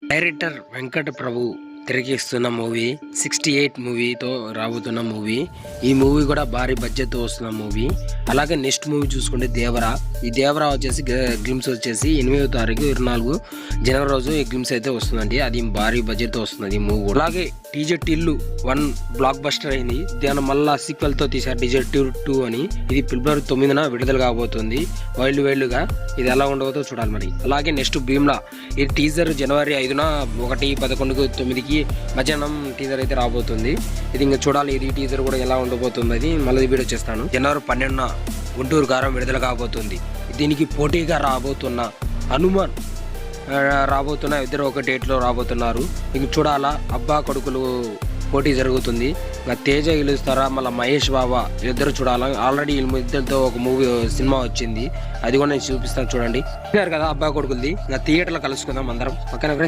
Director Venkata ప్రభు తెరకెక్కిస్తున్న movie 68 మూవీతో రాబోతున్న movie. ఈ మూవీ కూడా భారీ బడ్జెట్తో వస్తున్న మూవీ. అలాగే నెక్స్ట్ మూవీ చూసుకుంటే దేవరా. ఈ దేవరా వచ్చేసి గ్లిమ్స్ వచ్చేసి 8వ తారీఖు 24 జనవరి రోజు ఈ గ్లిమ్స్ అయితే వస్తుందండి. అది భారీ బడ్జెట్తో వస్తుంది ఈ మూవీ. అలాగే టీజెట్ ఇల్లు 1 బ్లాక్ బస్టర్ అయింది. దాని మళ్ళా సీక్వెల్ తో తీశారు టీజెట్ 2 అని. ఇది ఫిబ్రవరి 9న విడుదల కాబోతుంది. వైల్డ్గా ఇది ఎలా ఉండబోతో చూడాలి మరి. అలాగే నెక్స్ట్ భీమ్లా. ఇది టీజర్ జనవరి 5న 1-11-9కి మధ్యాహ్నం టీజర్ అయితే రాబోతుంది. ఇది ఇంకా చూడాలి. ఇది టీజర్ కూడా ఎలా ఉండబోతుంది అది మళ్ళీ వీడియో చేస్తాను. జనవరి 12న గుంటూరు గారం విడుదల కాబోతుంది. దీనికి పోటీగా రాబోతున్న హనుమాన్ రాబోతున్న ఇద్దరు ఒక డేట్లో రాబోతున్నారు. ఇంక చూడాలా. అబ్బా కొడుకులు పోటీ జరుగుతుంది. ఇంకా తేజ గెలుస్తారా మళ్ళీ మహేష్ బాబా ఇద్దరు చూడాలా. ఆల్రెడీ ఇద్దరితో ఒక సినిమా వచ్చింది. అది కూడా నేను చూపిస్తాను చూడండి. కదా అబ్బా కొడుకులది. ఇంకా థియేటర్లో కలుసుకుందాం అందరం. పక్కన ఫ్రెండ్స్